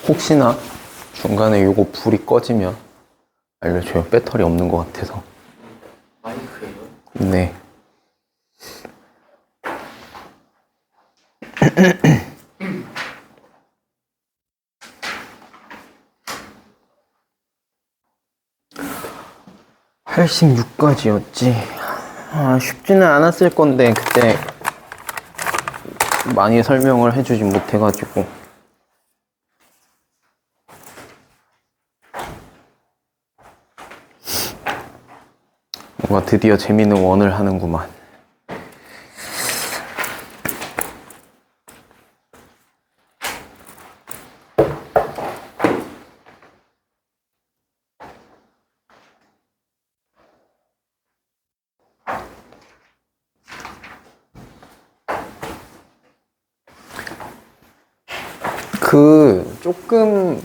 혹시나 중간에 요거 불이 꺼지면 알려줘요. 배터리 없는 것 같아서. 마이크예요? 네. (86까지였지) 쉽지는 않았을 건데 그때 많이 설명을 해주진 못해가지고. 뭔가 드디어 재밌는 원을 하는구만.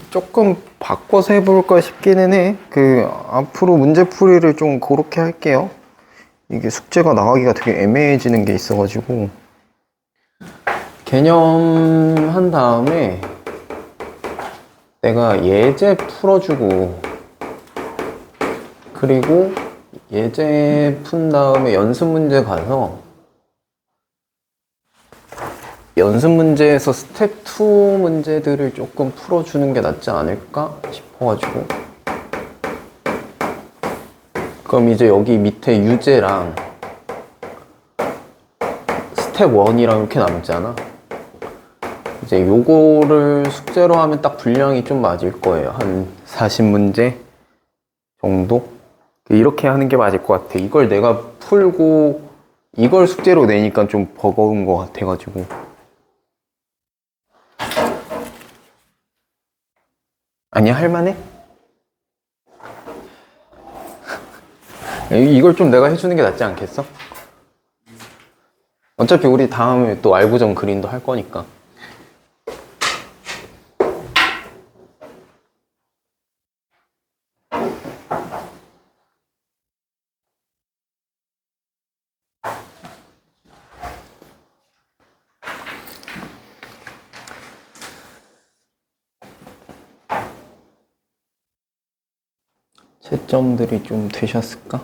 조금 바꿔서 해볼까 싶기는 해. 앞으로 문제풀이를 좀 그렇게 할게요. 이게 숙제가 나가기가 되게 애매해지는 게 있어가지고. 개념 한 다음에 내가 예제 풀어주고, 그리고 예제 푼 다음에 연습 문제 가서 연습 문제에서 스텝 2 문제들을 조금 풀어주는 게 낫지 않을까 싶어가지고. 그럼 이제 여기 밑에 유제랑 스텝 1이랑 이렇게 남잖아. 이제 요거를 숙제로 하면 딱 분량이 좀 맞을 거예요. 한 40문제 정도? 이렇게 하는 게 맞을 것 같아. 이걸 내가 풀고 이걸 숙제로 내니까 좀 버거운 것 같아가지고. 아니야, 할만해? 이걸 좀 내가 해주는 게 낫지 않겠어? 어차피 우리 다음에 또 알고전 그린도 할 거니까. 채점들이 좀 되셨을까?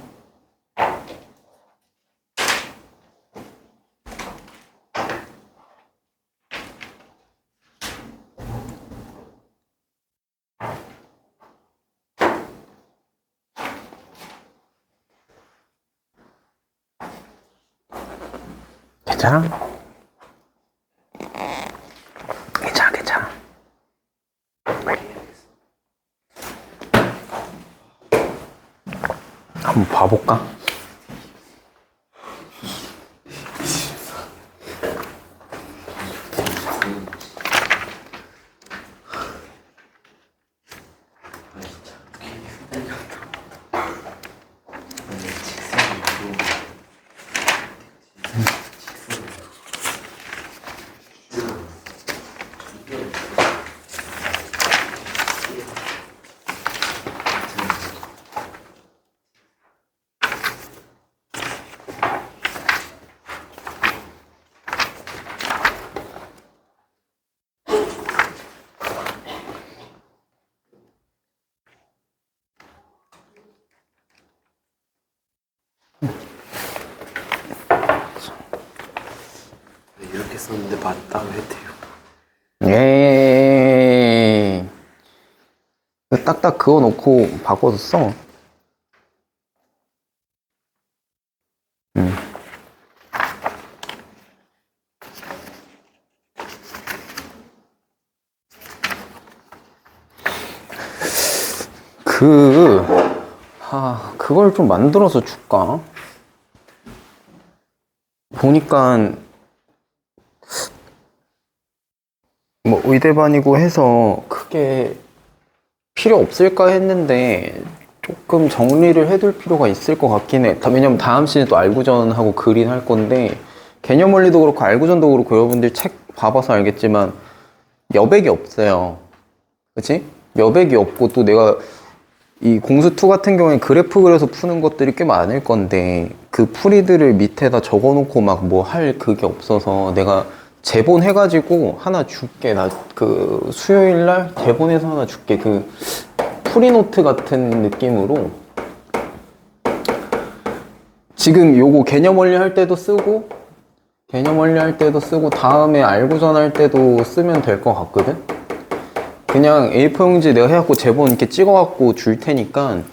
괜찮아? 괜찮아. 한번 봐볼까? 이렇게 썼는데 맞다 왜 돼요? 에이, 딱딱 그어 놓고 바꿔서 써. 그걸 좀 만들어서 줄까? 보니까 뭐 의대반이고 해서 크게 필요 없을까 했는데 조금 정리를 해둘 필요가 있을 것 같긴 해. 왜냐면 다음 시즌에 또 알구전하고 그린 할 건데, 개념 원리도 그렇고 알구전도 그렇고 여러분들 책 봐봐서 알겠지만 여백이 없어요. 그치? 여백이 없고, 또 내가 이 공수2 같은 경우에 그래프 그려서 푸는 것들이 꽤 많을 건데 그 풀이들을 밑에다 적어놓고 막 뭐 할 그게 없어서 내가 재본해가지고 하나 줄게. 나 그 수요일 날 재본해서 하나 줄게. 그 프리노트 같은 느낌으로. 지금 요거 개념 원리 할 때도 쓰고, 다음에 알고전 할 때도 쓰면 될 것 같거든? 그냥 A4 용지 내가 해갖고 재본 이렇게 찍어갖고 줄 테니까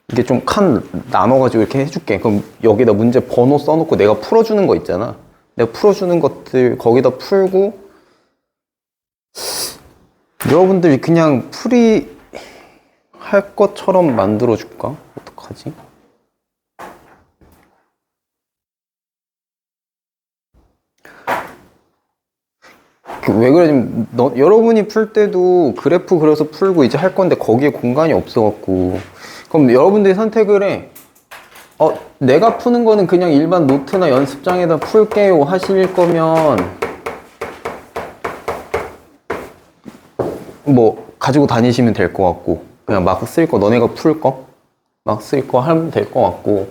이게 좀 칸 나눠가지고 이렇게 해줄게. 그럼 여기다 문제 번호 써놓고 내가 풀어주는 거 있잖아. 내가 풀어주는 것들 거기다 풀고, 여러분들이 그냥 풀이 할 것처럼 만들어줄까? 어떡하지? 왜 그러냐면 여러분이 풀 때도 그래프 그려서 풀고 이제 할 건데 거기에 공간이 없어갖고, 그럼 여러분들이 선택을 해. 내가 푸는 거는 그냥 일반 노트나 연습장에다 풀게요 하실 거면 뭐 가지고 다니시면 될 것 같고, 그냥 막 쓸 거, 너네가 풀 거 막 쓸 거 하면 될 것 같고,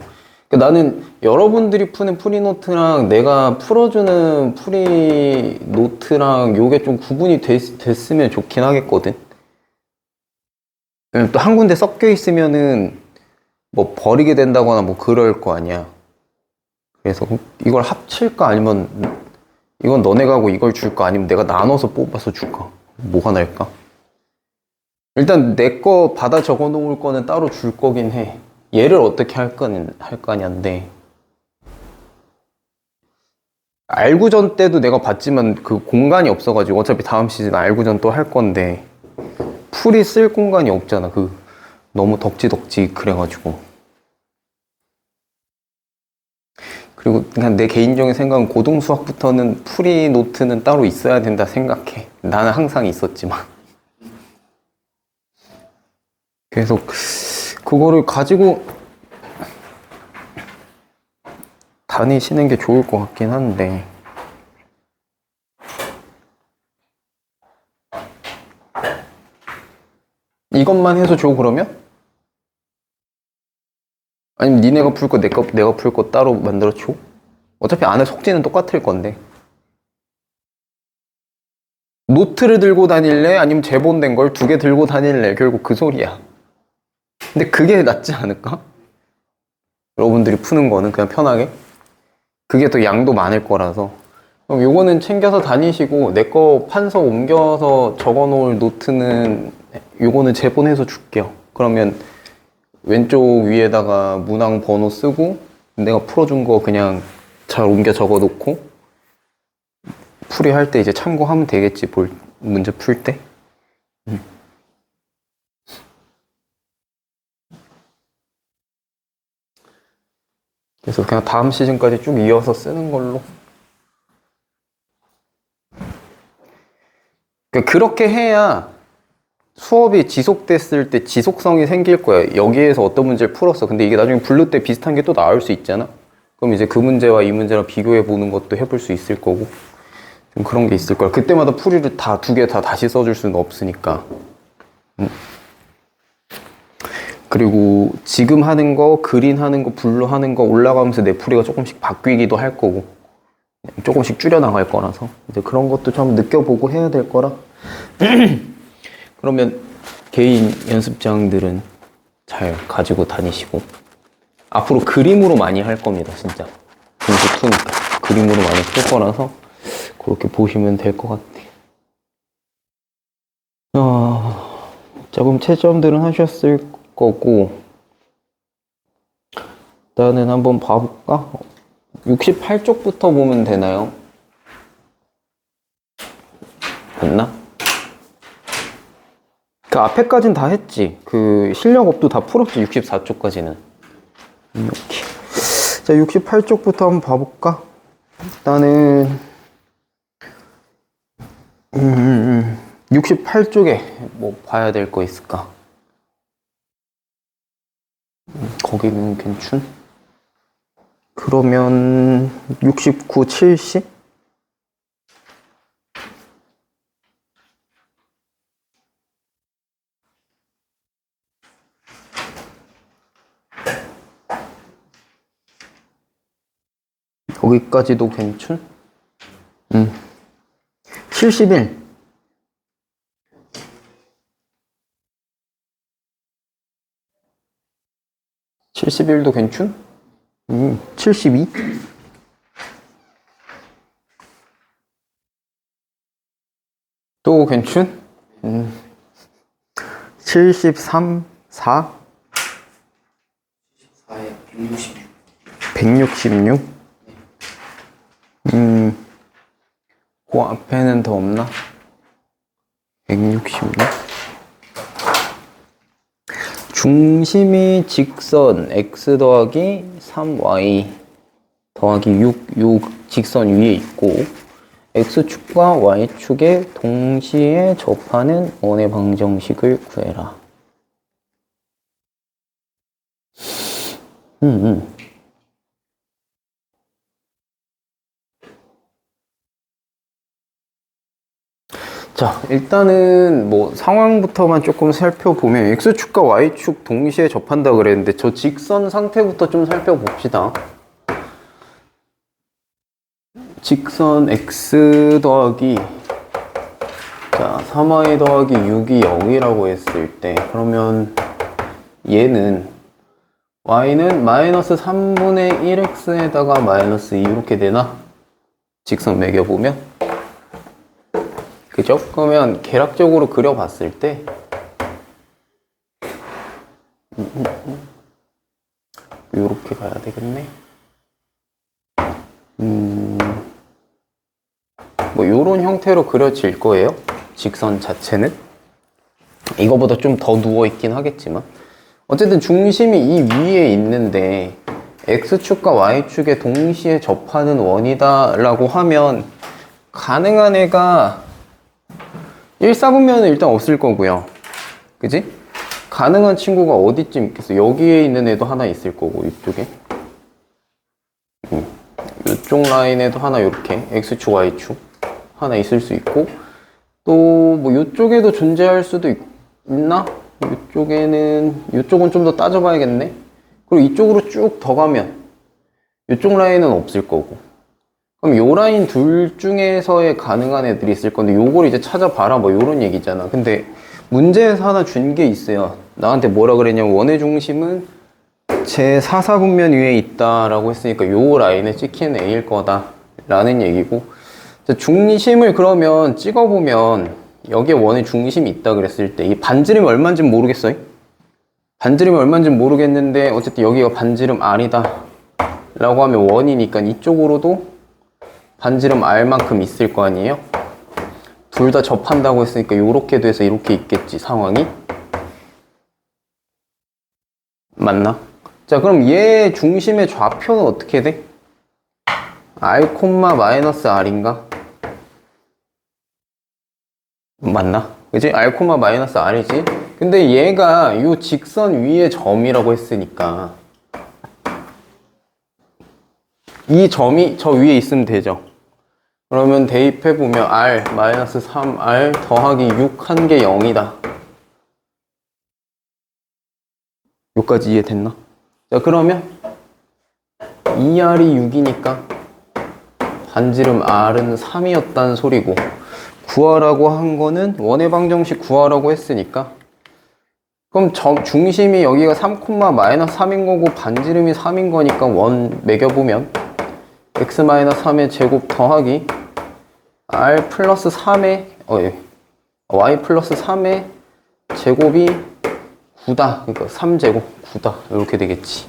나는 여러분들이 푸는 프리노트랑 내가 풀어주는 프리노트랑 요게 좀 구분이 됐으면 좋긴 하겠거든. 또 한 군데 섞여 있으면은 뭐 버리게 된다거나 뭐 그럴 거 아니야. 그래서 이걸 합칠까, 아니면 이건 너네가 하고 이걸 줄까, 아니면 내가 나눠서 뽑아서 줄까, 뭐가 나을까? 일단 내 거 받아 적어 놓을 거는 따로 줄 거긴 해. 얘를 어떻게 할 거냐인데, 알구전 때도 내가 봤지만 그 공간이 없어가지고, 어차피 다음 시즌 알구전 또 할 건데 풀이 쓸 공간이 없잖아. 그 너무 덕지덕지 그래가지고. 그리고 그냥 내 개인적인 생각은 고등수학부터는 풀이 노트는 따로 있어야 된다 생각해. 나는 항상 있었지만. 그래서 그거를 가지고 다니시는 게 좋을 것 같긴 한데, 이것만 해서 줘 그러면? 아니면 니네가 풀 거 내가 풀 거 따로 만들어 줘? 어차피 안에 속지는 똑같을 건데. 노트를 들고 다닐래? 아니면 재본된 걸 2개 들고 다닐래? 결국 그 소리야. 근데 그게 낫지 않을까? 여러분들이 푸는 거는 그냥 편하게. 그게 더 양도 많을 거라서. 그럼 요거는 챙겨서 다니시고, 내 거 판서 옮겨서 적어 놓을 노트는 요거는 재본해서 줄게요. 그러면 왼쪽 위에다가 문항 번호 쓰고, 내가 풀어준 거 그냥 잘 옮겨 적어 놓고, 풀이할 때 이제 참고하면 되겠지, 문제 풀 때. 그래서 그냥 다음 시즌까지 쭉 이어서 쓰는 걸로. 그렇게 해야 수업이 지속됐을 때 지속성이 생길 거야. 여기에서 어떤 문제를 풀었어. 근데 이게 나중에 블루 때 비슷한 게 또 나올 수 있잖아. 그럼 이제 그 문제와 이 문제랑 비교해 보는 것도 해볼 수 있을 거고, 좀 그런 게 있을 거야. 그때마다 풀이를 다 2개 다 다시 써줄 수는 없으니까. 그리고 지금 하는 거, 그린 하는 거, 블루 하는 거 올라가면서 내 풀이가 조금씩 바뀌기도 할 거고, 조금씩 줄여나갈 거라서 이제 그런 것도 좀 느껴보고 해야 될 거라. 그러면 개인 연습장들은 잘 가지고 다니시고, 앞으로 그림으로 많이 할 겁니다. 진짜 분수2니까 그림으로 많이 쓸 거라서 그렇게 보시면 될 것 같아요. 자, 그럼 채점들은 하셨을 거고, 일단은 한번 봐볼까? 68쪽부터 보면 되나요? 됐나? 그 앞에까진 다 했지. 그 실력업도 다 풀었지. 64쪽까지는. 이렇게. 자, 68쪽부터 한번 봐볼까? 일단은 68쪽에 뭐 봐야 될 거 있을까? 거기는 괜춘? 그러면 69, 70? 여기까지도 괜춘? 71. 71도 괜춘? 72? 또 괜춘? 73, 4? 4에 166. 166? 그 앞에는 더 없나? 166? 중심이 직선 x 더하기 3y 더하기 6, 요 직선 위에 있고 x축과 y축에 동시에 접하는 원의 방정식을 구해라. 자, 일단은 뭐 상황부터만 조금 살펴보면 x축과 y축 동시에 접한다 그랬는데 저 직선 상태부터 좀 살펴봅시다. 직선 x 더하기 자 3y 더하기 6이 0이라고 했을 때 그러면 얘는 y는 마이너스 3분의 1x에다가 마이너스 2 이렇게 되나? 직선 매겨보면 그죠? 그러면 계략적으로 그려봤을 때 요렇게 가야 되겠네. 뭐 요런 형태로 그려질 거예요. 직선 자체는 이거보다 좀 더 누워있긴 하겠지만 어쨌든 중심이 이 위에 있는데 x축과 y축에 동시에 접하는 원이다 라고 하면 가능한 애가 1, 4분면은 일단 없을 거고요. 그지? 가능한 친구가 어디쯤 있겠어? 여기에 있는 애도 하나 있을 거고 이쪽에 이쪽 라인에도 하나 이렇게 x축, y축 하나 있을 수 있고 또 뭐 이쪽에도 존재할 수도 있나? 이쪽은 좀 더 따져봐야겠네. 그리고 이쪽으로 쭉 더 가면 이쪽 라인은 없을 거고 그럼 요 라인 둘 중에서의 가능한 애들이 있을 건데 요걸 이제 찾아봐라 뭐 요런 얘기잖아. 근데 문제에서 하나 준 게 있어요. 나한테 뭐라 그랬냐면 원의 중심은 제 4사분면 위에 있다 라고 했으니까 요 라인에 찍히는 A일 거다 라는 얘기고 중심을 그러면 찍어보면 여기에 원의 중심이 있다 그랬을 때 이 반지름이 얼마인지 모르겠어요. 반지름이 얼마인지 모르겠는데 어쨌든 여기가 반지름 R이다 라고 하면 원이니까 이쪽으로도 반지름 R만큼 있을 거 아니에요? 둘 다 접한다고 했으니까 요렇게 돼서 이렇게 있겠지 상황이? 맞나? 자 그럼 얘 중심의 좌표는 어떻게 돼? R, 마이너스 R인가? 맞나? 그지? R, 마이너스 R이지? 근데 얘가 요 직선 위의 점이라고 했으니까 이 점이 저 위에 있으면 되죠. 그러면 대입해보면 R, 마이너스 3R 더하기 6 한 게 0이다. 여기까지 이해됐나? 자 그러면 2R이 6이니까 반지름 R은 3이었다는 소리고 구하라고 한 거는 원의 방정식 구하라고 했으니까 그럼 중심이 여기가 3, 마이너스 3인 거고 반지름이 3인 거니까 원 매겨보면 x 마이너스 3의 제곱 더하기 r 플러스 3의 y 플러스 3의 제곱이 9다. 그러니까 3제곱 9다. 이렇게 되겠지.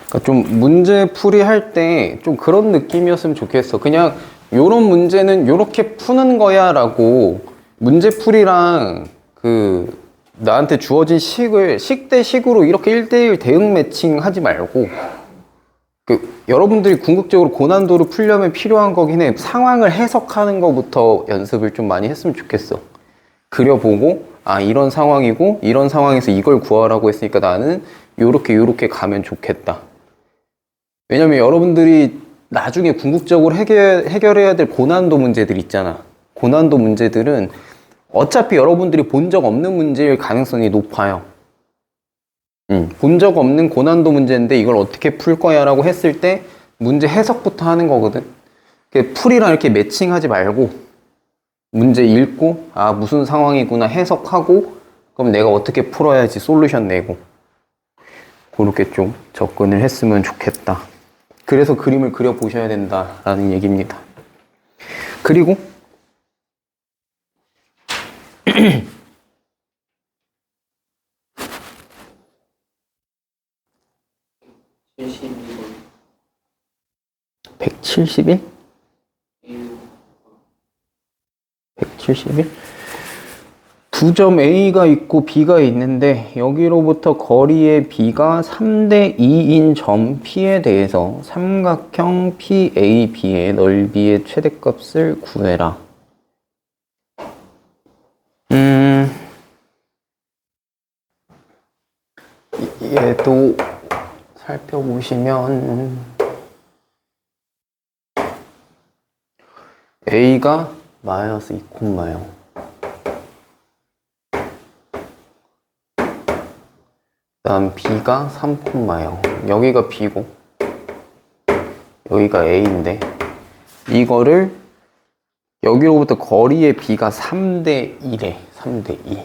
그러니까 좀 문제 풀이 할 때 좀 그런 느낌이었으면 좋겠어. 그냥 요런 문제는 요렇게 푸는 거야 라고 문제풀이랑 그 나한테 주어진 식을 식 대 식으로 이렇게 1대1 대응 매칭 하지 말고 그 여러분들이 궁극적으로 고난도를 풀려면 필요한 거긴 해. 상황을 해석하는 거부터 연습을 좀 많이 했으면 좋겠어. 그려보고 아 이런 상황이고 이런 상황에서 이걸 구하라고 했으니까 나는 요렇게 가면 좋겠다. 왜냐면 여러분들이 나중에 궁극적으로 해결해야 될 고난도 문제들 있잖아. 고난도 문제들은 어차피 여러분들이 본 적 없는 문제일 가능성이 높아요. 본 적 없는 고난도 문제인데 이걸 어떻게 풀 거야 라고 했을 때 문제 해석부터 하는 거거든. 풀이랑 이렇게 매칭하지 말고 문제 읽고 아 무슨 상황이구나 해석하고 그럼 내가 어떻게 풀어야지 솔루션 내고 그렇게 좀 접근을 했으면 좋겠다. 그래서 그림을 그려보셔야 된다라는 얘기입니다. 그리고 171? 171? 두 점 A가 있고 B가 있는데 여기로부터 거리의 B가 3대 2인 점 P에 대해서 삼각형 PAB의 넓이의 최대값을 구해라. 얘도 살펴보시면 A가 마이너스 2,0 그다음 B가 3,0 여기가 B고 여기가 A인데 이거를 여기로부터 거리의 B가 3대 2래 3대 2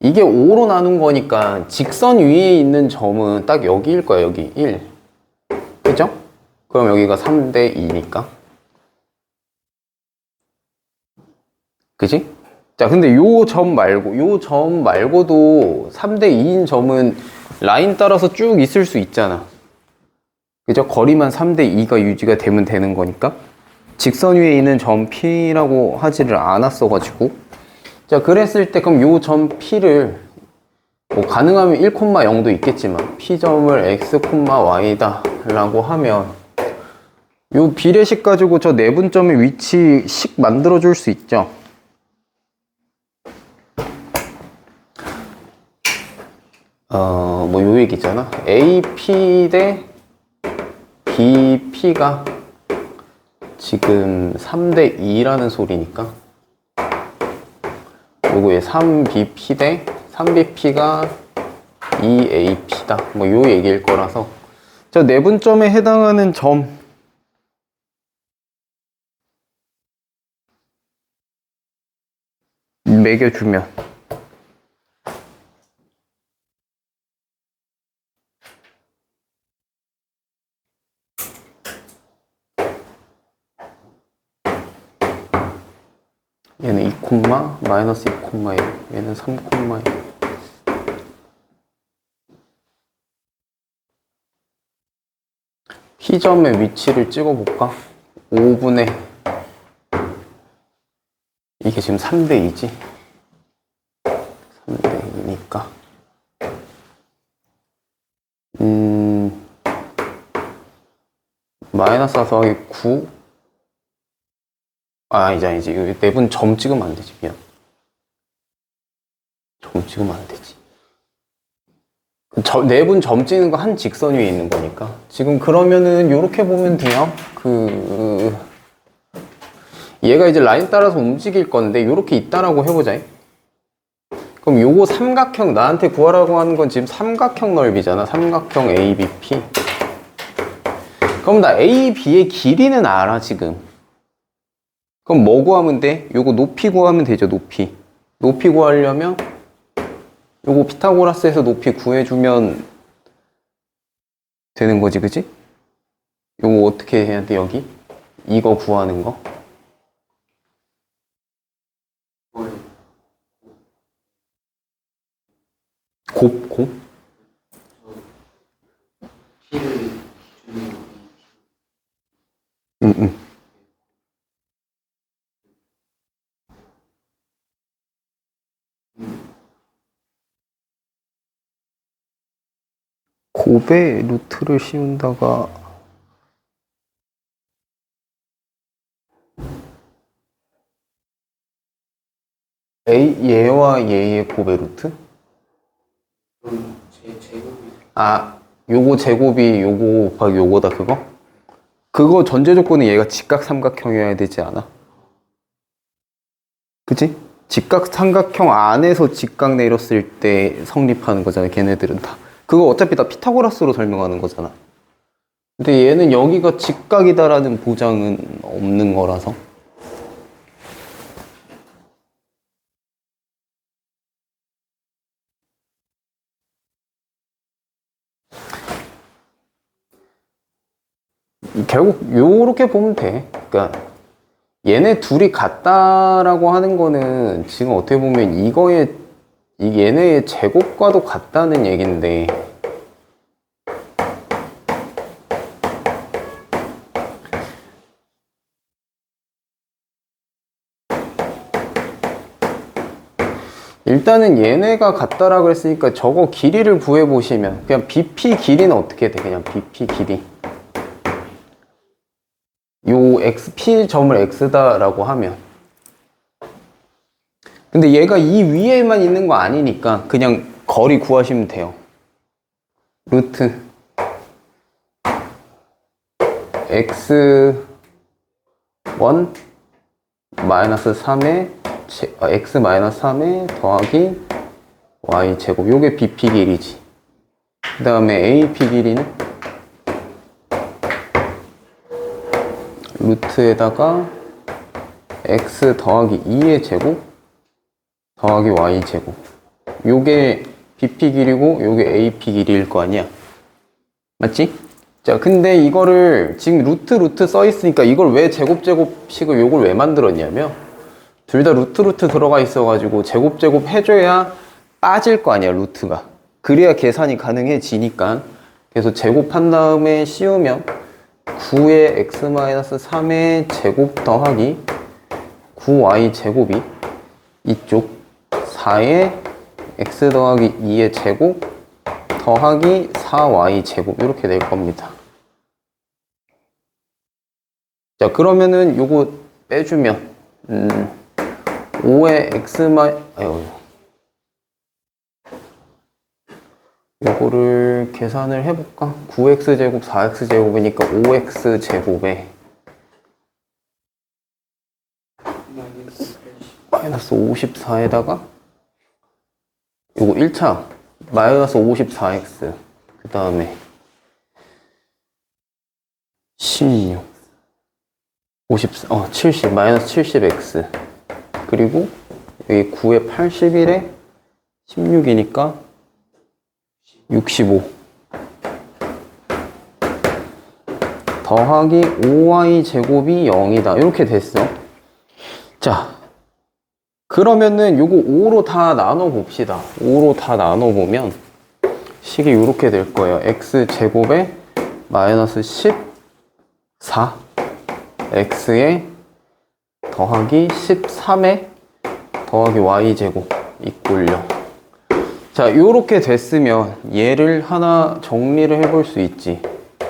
이게 5로 나눈 거니까 직선 위에 있는 점은 딱 여기일 거야 여기 1 그죠? 그럼 여기가 3대 2니까 그지? 자 근데 요 점 말고도 3대 2인 점은 라인 따라서 쭉 있을 수 있잖아 그죠? 거리만 3대 2가 유지가 되면 되는 거니까 직선 위에 있는 점 P라고 하지를 않았어 가지고 자 그랬을 때 그럼 요 점 P를 뭐 가능하면 1,0도 있겠지만 P점을 X, Y다 라고 하면 요 비례식 가지고 저 내분점의 위치식 만들어 줄 수 있죠 뭐 요 얘기잖아. AP 대 BP가 지금 3대 2라는 소리니까 요거에 3BP 대 3BP가 2AP다. 뭐 요 얘기일 거라서 저 내분점에 해당하는 점 매겨주면 얘는 2, 마이너스 2,1 얘는 3,1 P점의 위치를 찍어볼까? 5분의 이게 지금 3대 2지 3대 2니까 마이너스 4 더하기 9 아니지 내분 점 찍으면 안 되지 미안 점 찍으면 안 되지 내분 점 찍는 거 한 직선 위에 있는 거니까 지금 그러면은 요렇게 보면 돼요 얘가 이제 라인 따라서 움직일 건데 요렇게 있다라고 해보자 그럼 요거 삼각형 나한테 구하라고 하는 건 지금 삼각형 넓이잖아 삼각형 ABP 그럼 나 AB의 길이는 알아 지금 그럼 뭐 구하면 돼? 요거 높이 구하면 되죠 높이 구하려면 요거 피타고라스에서 높이 구해주면 되는 거지 그치? 요거 어떻게 해야 돼 여기? 이거 구하는 거 곱? 응. 곱에 루트를 씌운다가 얘와 얘의 곱의 루트? 요거 제곱이 요거 곱하기 요거다 그거 전제 조건은 얘가 직각 삼각형이어야 되지 않아? 그치? 직각 삼각형 안에서 직각 내렸을 때 성립하는 거잖아 걔네들은 다 그거 어차피 다 피타고라스로 설명하는 거잖아. 근데 얘는 여기가 직각이다라는 보장은 없는 거라서. 결국 요렇게 보면 돼. 그러니까 얘네 둘이 같다라고 하는 거는 지금 어떻게 보면 얘네의 제곱과도 같다는 얘긴데, 일단은 얘네가 같다라고 했으니까 저거 길이를 구해보시면 그냥 BP 길이는 어떻게 돼? 그냥 BP 길이 요 P 점을 X다라고 하면, 근데 얘가 이 위에만 있는 거 아니니까 그냥 거리 구하시면 돼요. 루트 X1 마이너스 3에 X 마이너스 3에 더하기 Y 제곱, 요게 BP 길이지. 그 다음에 AP 길이는 루트에다가 X 더하기 2의 제곱 더하기 Y 제곱, 요게 BP 길이고 요게 AP 길이일 거 아니야. 맞지? 자, 근데 이거를 지금 루트 써 있으니까 이걸 왜 제곱식을 요걸 왜 만들었냐면, 둘 다 루트 들어가 있어가지고 제곱 해줘야 빠질 거 아니야, 루트가. 그래야 계산이 가능해지니까. 그래서 제곱한 다음에 씌우면 9의 x-3의 제곱 더하기 9y 제곱이 이쪽 4의 x 더하기 2의 제곱 더하기 4y 제곱, 이렇게 될 겁니다. 자, 그러면은 요거 빼주면 5의 요거를 계산을 해볼까? 9x제곱 4x제곱이니까 5x제곱에 마이너스 54에다가 요거 1차 마이너스 54x, 그 다음에 16 70 마이너스 70x, 그리고 여기 9에 81에 16이니까 65 더하기 5y 제곱이 0이다. 이렇게 됐어. 자, 그러면은 요거 5로 다 나눠 봅시다. 5로 다 나눠 보면 식이 이렇게 될 거예요. x 제곱에 마이너스 14 x에 더하기 13에 더하기 y 제곱 이꼴 0. 자, 요렇게 됐으면 얘를 하나 정리를 해볼 수 있지.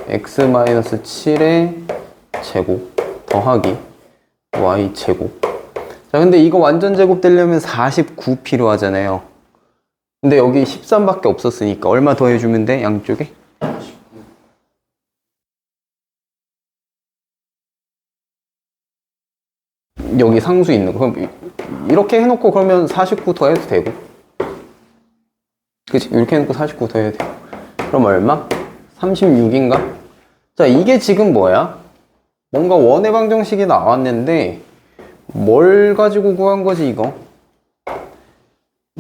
x-7의 제곱 더하기 y 제곱. 자, 근데 이거 완전 제곱 되려면 49 필요하잖아요. 근데 여기 13밖에 없었으니까 얼마 더 해주면 돼? 양쪽에? 여기 상수 있는 거. 그럼 이렇게 해놓고 그러면 49 더 해도 되고. 그치? 이렇게 해놓고 49 더 해도 되고. 그럼 얼마? 36인가? 자, 이게 지금 뭐야? 뭔가 원의 방정식이 나왔는데 뭘 가지고 구한 거지, 이거?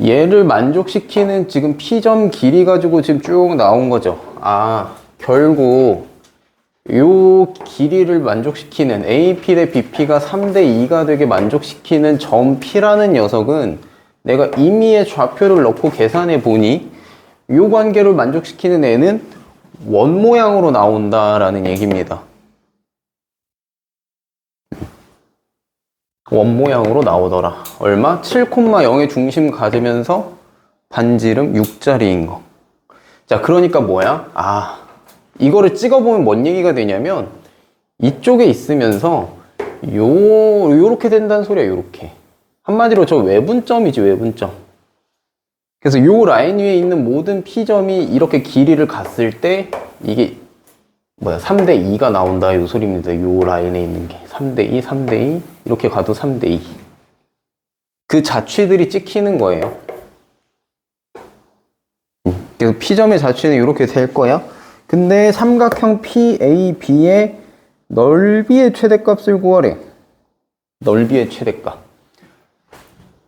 얘를 만족시키는 지금 P점 길이 가지고 지금 쭉 나온 거죠. 아, 결국 요 길이를 만족시키는 AP 대 BP가 3대 2가 되게 만족시키는 점 P라는 녀석은 내가 임의의 좌표를 넣고 계산해 보니 요 관계를 만족시키는 애는 원 모양으로 나온다라는 얘기입니다. 원 모양으로 나오더라. 얼마? 7,0의 중심 가지면서 반지름 6짜리인 거. 자, 그러니까 뭐야? 아, 이거를 찍어보면 뭔 얘기가 되냐면 이쪽에 있으면서 요렇게 된다는 소리야. 요렇게. 한마디로 저 외분점이지, 외분점. 그래서 요 라인 위에 있는 모든 P점이 이렇게 길이를 갔을 때 이게 3대 2가 나온다, 요 소리입니다. 요 라인에 있는 게 3대 2, 3대 2 이렇게 가도 3대 2. 그 자취들이 찍히는 거예요. 그래서 P점의 자취는 이렇게 될 거야. 근데 삼각형 PAB의 넓이의 최대값을 구하래. 넓이의 최대값.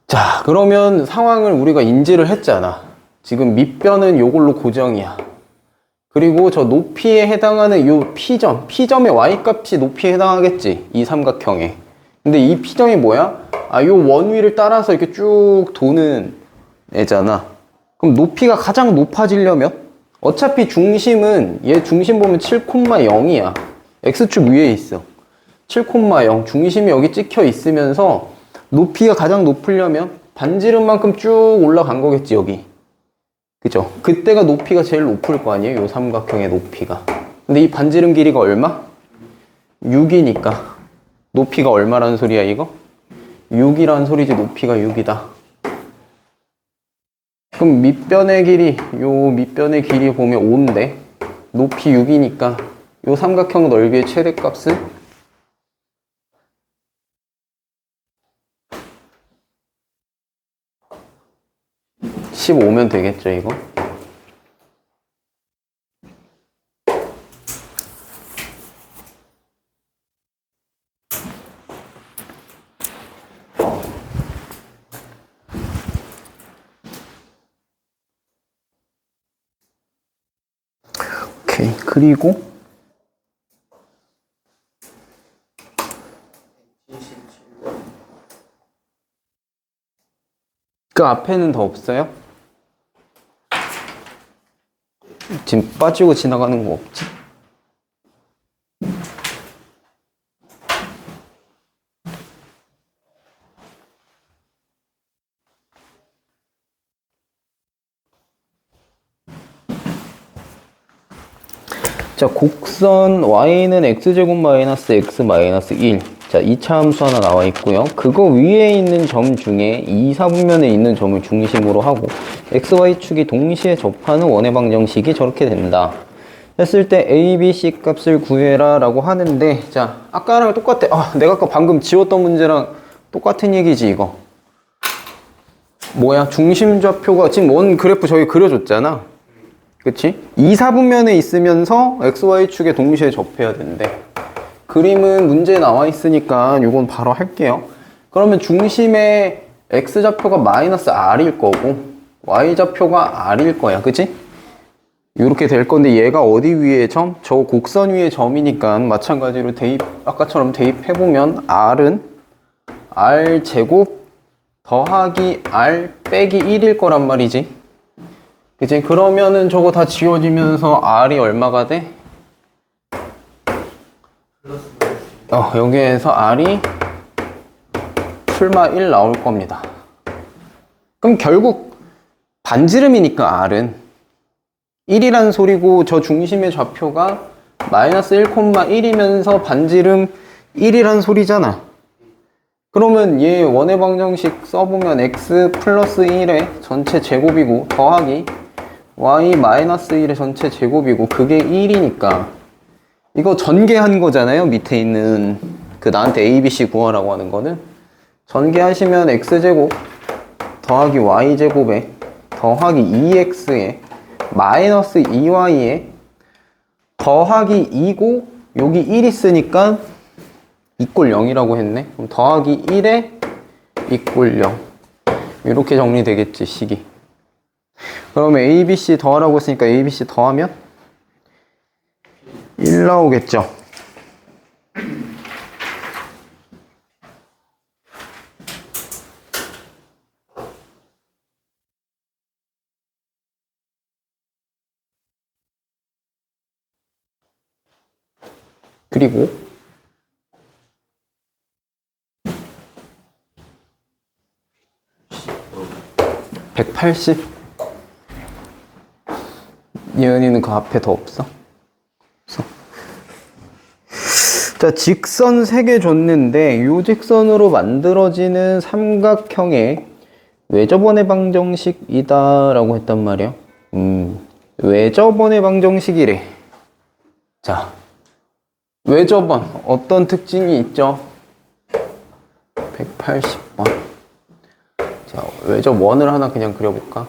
자, 그러면 상황을 우리가 인지를 했잖아. 지금 밑변은 요걸로 고정이야. 그리고 저 높이에 해당하는 요 P점의 Y값이 높이에 해당하겠지. 이 삼각형에. 근데 이 P점이 뭐야? 요 원위를 따라서 이렇게 쭉 도는 애잖아. 그럼 높이가 가장 높아지려면? 어차피 중심은, 얘 중심 보면 7,0이야. X축 위에 있어. 7,0. 중심이 여기 찍혀 있으면서 높이가 가장 높으려면 반지름만큼 쭉 올라간 거겠지, 여기. 그죠? 그때가 높이가 제일 높을 거 아니에요? 요 삼각형의 높이가. 근데 이 반지름 길이가 얼마? 6이니까. 높이가 얼마라는 소리야, 이거? 6이라는 소리지, 높이가 6이다. 그럼 밑변의 길이, 요 밑변의 길이 보면 5인데, 높이 6이니까, 요 삼각형 넓이의 최대값은 15면 되겠죠, 이거? 오케이. 그리고 그 앞에는 더 없어요? 지금 빠지고 지나가는 거 없지? 자, 곡선 y는 x제곱 마이너스 x 마이너스 1. 자, 2차 함수 하나 나와 있고요. 그거 위에 있는 점 중에 2, 4분면에 있는 점을 중심으로 하고 xy축이 동시에 접하는 원의 방정식이 저렇게 된다. 했을 때 a, b, c 값을 구해라 라고 하는데, 자, 아까랑 똑같아. 내가 아까 방금 지웠던 문제랑 똑같은 얘기지, 이거. 뭐야? 중심좌표가 지금 원 그래프 저기 그려줬잖아. 그치? 2, 4분면에 있으면서 XY축에 동시에 접해야 된대. 그림은 문제에 나와 있으니까 이건 바로 할게요. 그러면 중심의 X좌표가 마이너스 R일 거고 Y좌표가 R일 거야. 그치? 이렇게 될 건데 얘가 어디 위에 점? 저 곡선 위에 점이니까 마찬가지로 아까처럼 대입해보면 R은 R제곱 더하기 R 빼기 1일 거란 말이지. 그치? 그러면은 저거 다 지워지면서 R이 얼마가 돼? 여기에서 R이 풀마 1 나올 겁니다. 그럼 결국 반지름이니까 R은 1이란 소리고 저 중심의 좌표가 마이너스 1,1이면서 반지름 1이란 소리잖아. 그러면 얘 원의 방정식 써보면 x 플러스 1의 전체 제곱이고 더하기 y 마이너스 1의 전체 제곱이고 그게 1이니까 이거 전개한 거잖아요. 밑에 있는 그 나한테 a, b, c 구하라고 하는 거는 전개하시면 x제곱 더하기 y제곱에 더하기 2x에 마이너스 2y에 더하기 2고 여기 1 있으니까 이꼴 0이라고 했네. 그럼 더하기 1에 이꼴 0 이렇게 정리되겠지, 식이. 그러면 a, b, c 더하라고 했으니까 a, b, c 더하면 1 나오겠죠. 그리고 180. 예은이는 그 앞에 더 없어? 없어. 자, 직선 3개 줬는데 이 직선으로 만들어지는 삼각형의 외접원의 방정식이다 라고 했단 말이야. 외접원의 방정식이래. 자, 외접원 어떤 특징이 있죠? 180번. 자, 외접원을 하나 그냥 그려볼까?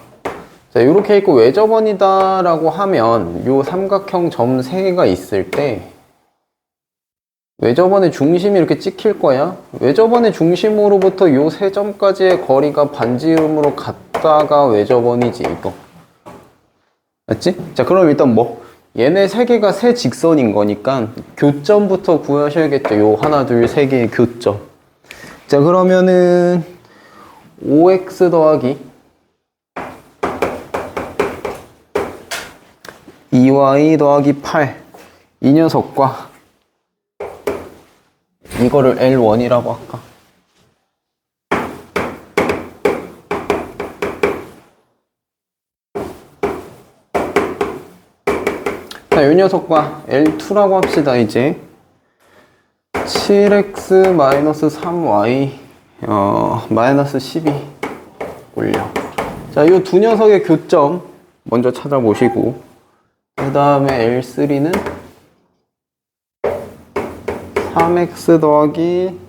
자, 이렇게 있고 외접원이다 라고 하면 요 삼각형 점 3개가 있을 때 외접원의 중심이 이렇게 찍힐 거야. 외접원의 중심으로부터 요 세 점까지의 거리가 반지름으로 같다가 외접원이지, 이거. 맞지? 자, 그럼 일단 뭐 얘네 세 개가 세 직선인 거니까 교점부터 구하셔야겠죠. 요 하나, 둘, 세 개의 교점. 자, 그러면은 5x 더하기 2y 더하기 8 이 녀석과 이거를 L1이라고 할까? 자, 이 녀석과 L2라고 합시다, 이제. 7x-3y, -12 올려. 자, 이 두 녀석의 교점 먼저 찾아보시고, 그 다음에 L3는 3x 더하기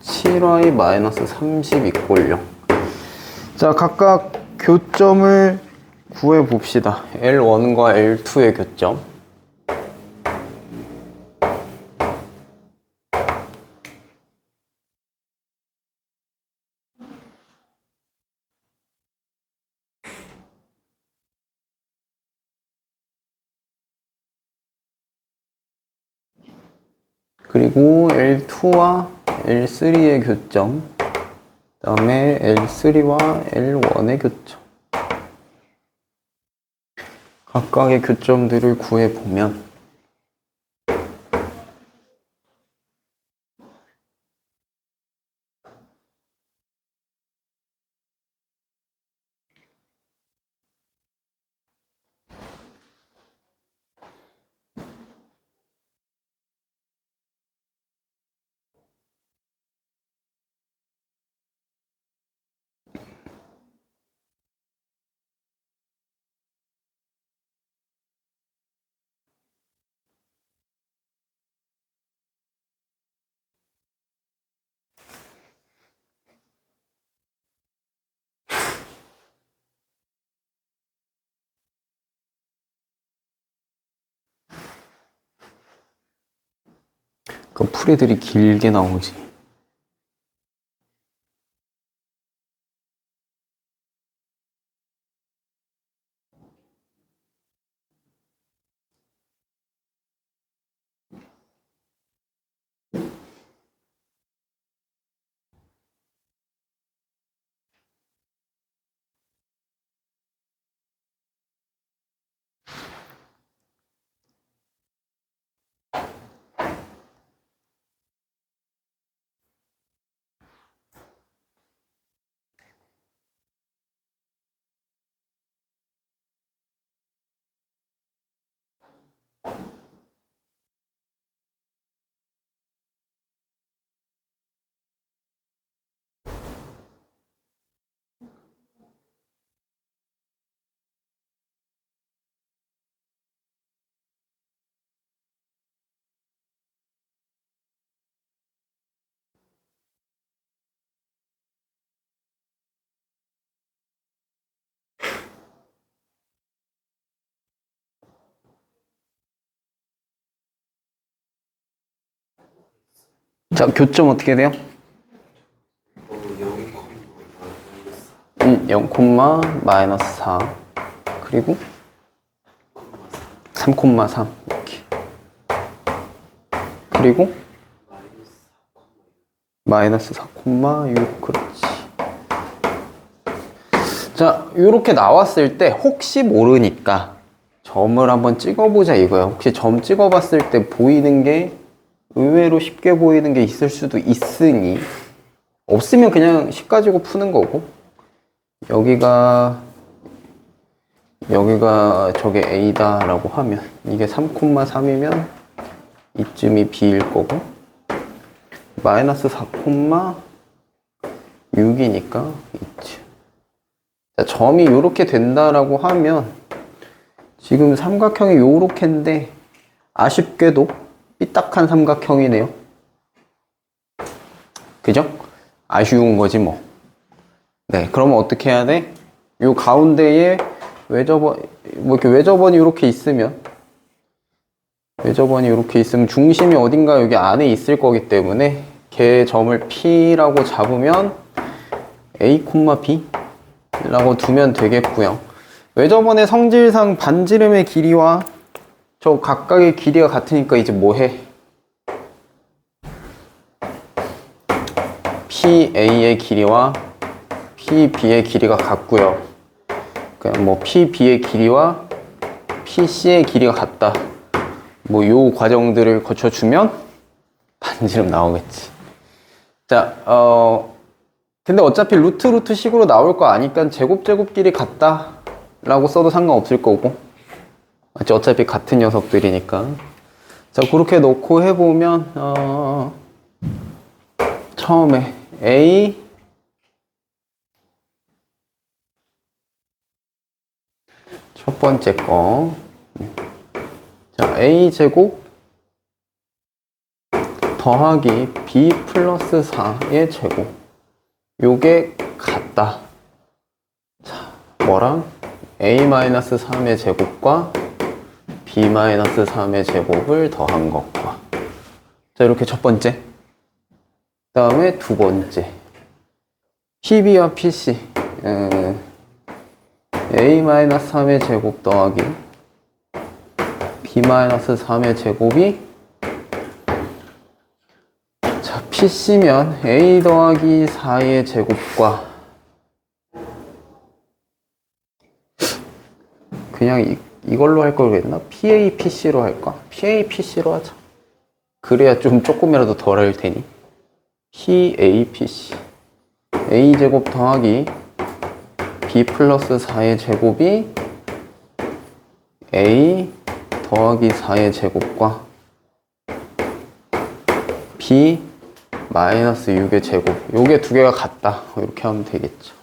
7y-30 올려. 자, 각각 교점을 구해봅시다. L1과 L2의 교점. 그리고 L2와 L3의 교점. 그 다음에 L3와 L1의 교점. 각각의 교점들을 구해보면 그 풀이들이 길게 나오지. 자, 교점 어떻게 돼요? 0, -4 그리고 3,3 이렇게. 그리고 -4,6 그렇지. 자, 이렇게 나왔을 때 혹시 모르니까 점을 한번 찍어보자 이거야. 혹시 점 찍어봤을 때 보이는 게 의외로 쉽게 보이는 게 있을 수도 있으니, 없으면 그냥 10 가지고 푸는 거고, 여기가 저게 A다 라고 하면 이게 3,3이면 이쯤이 B일 거고, -4,6이니까 이쯤. 자, 점이 요렇게 된다라고 하면 지금 삼각형이 요렇게인데 아쉽게도 삐딱한 삼각형이네요. 그죠? 아쉬운 거지 뭐. 네, 그러면 어떻게 해야 돼? 요 가운데에 외접원, 뭐 이렇게 외접원이 이렇게 있으면, 외접원이 이렇게 있으면 중심이 어딘가 여기 안에 있을 거기 때문에 걔 점을 P라고 잡으면 A, B 라고 두면 되겠고요. 외접원의 성질상 반지름의 길이와 저 각각의 길이가 같으니까 이제 뭐 해? PA의 길이와 PB의 길이가 같고요. 그냥 뭐 PB의 길이와 PC의 길이가 같다. 뭐 요 과정들을 거쳐주면 반지름 나오겠지. 자, 근데 어차피 루트 식으로 나올 거 아니까 제곱 길이 같다 라고 써도 상관없을 거고, 어차피 같은 녀석들이니까. 자, 그렇게 놓고 해보면 처음에 A 첫 번째 거, 자, A 제곱 더하기 B 플러스 4의 제곱, 요게 같다. 자, 뭐랑? A-3의 제곱과 B-3의 제곱을 더한 것과. 자, 이렇게 첫 번째. 그 다음에 두 번째. PB와 PC. A-3의 제곱 더하기 B-3의 제곱이, 자, PC면 A 더하기 4의 제곱과, 그냥 이걸로 할 걸 그랬나? PAPC로 할까? PAPC로 하자. 그래야 좀 조금이라도 덜 할 테니. PAPC. A제곱 더하기 B 플러스 4의 제곱이 A 더하기 4의 제곱과 B 마이너스 6의 제곱. 요게 두 개가 같다. 이렇게 하면 되겠죠.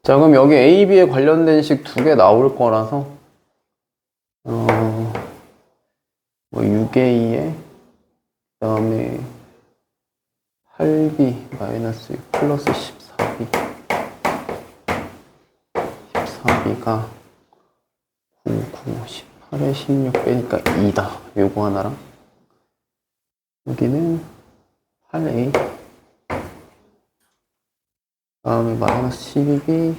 자, 그럼 여기 A, B에 관련된 식 두 개 나올 거라서, 뭐 6A에, 그 다음에 8B 마이너스 6 플러스 14B. 14B가 9, 18에 16 빼니까 2다. 요거 하나랑, 여기는 8A. 다음에 마이너스 12B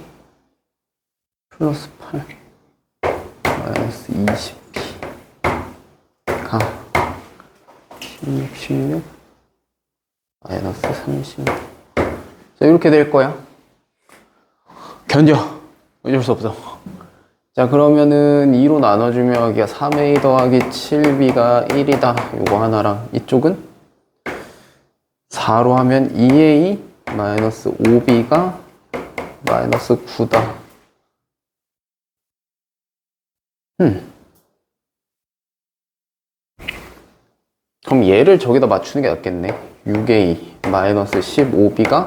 플러스 8 마이너스 20B가 16 마이너스 30. 자, 이렇게 될 거야. 견뎌. 어쩔 수 없어. 자, 그러면은 2로 나눠주면 여기가 3A 더하기 7B가 1이다. 요거 하나랑, 이쪽은 4로 하면 2A 마이너스 5B가 마이너스 9다. 그럼 얘를 저기다 맞추는 게 낫겠네. 6A 마이너스 15B가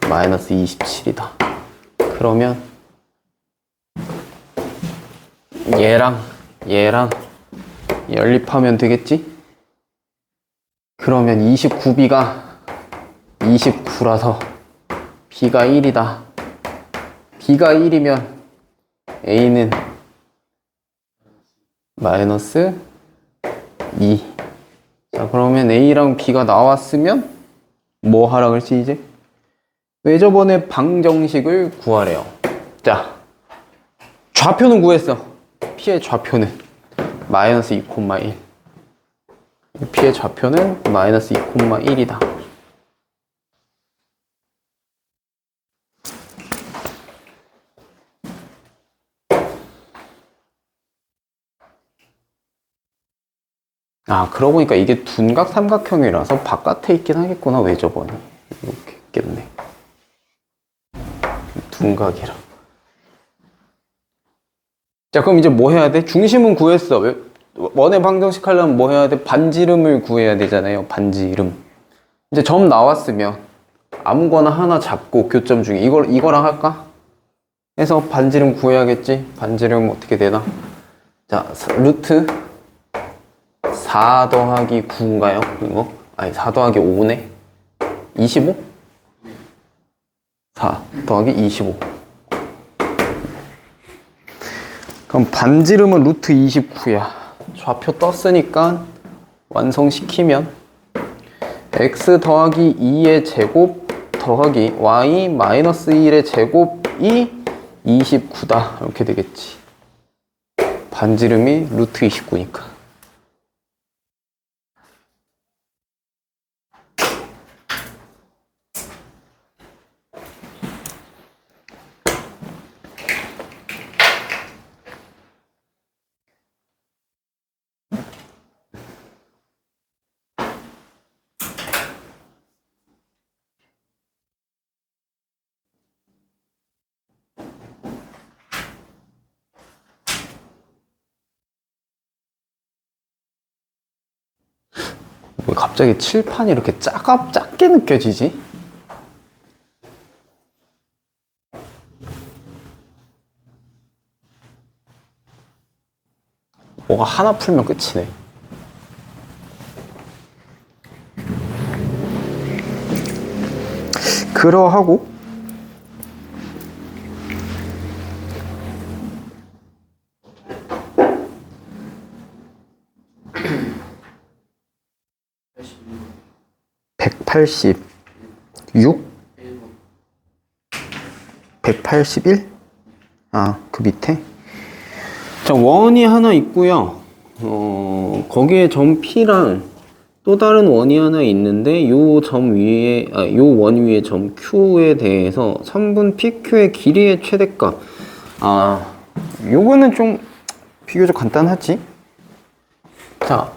마이너스 27이다. 그러면 얘랑 연립하면 되겠지? 그러면 29B가 29라서 B가 1이다. B가 1이면 A는 마이너스 2. 자, 그러면 A랑 B가 나왔으면 뭐 하라 그랬지, 이제? 외접원의 방정식을 구하래요. 자, 좌표는 구했어. P의 좌표는 마이너스 2,1. P의 좌표는 마이너스 2,1이다. 아, 그러고 보니까 이게 둔각 삼각형이라서 바깥에 있긴 하겠구나, 외접원이. 이렇게 있겠네. 둔각이라. 자, 그럼 이제 뭐 해야 돼? 중심은 구했어. 원의 방정식 하려면 뭐 해야 돼? 반지름을 구해야 되잖아요. 반지름. 이제 점 나왔으면 아무거나 하나 잡고 교점 중에 이거랑 할까? 해서 반지름 구해야겠지? 반지름 어떻게 되나? 자, 루트 4 더하기 9인가요? 이거? 아니, 4 더하기 5네? 25? 4 더하기 25. 그럼 반지름은 루트 29야. 좌표 떴으니까 완성시키면 x 더하기 2의 제곱 더하기 y 마이너스 1의 제곱이 29다. 이렇게 되겠지. 반지름이 루트 29니까. 왜 갑자기 칠판이 이렇게 작게 느껴지지? 뭐가 하나 풀면 끝이네. 그러하고 (186) (181) 아, 그 밑에 자, 원이 하나 있고요. 거기에 점 P랑 또 다른 원이 하나 있는데 요 점 위에 요 원 위에 점 Q에 대해서 선분 PQ의 길이의 최대값. 요거는 좀 비교적 간단하지. 자,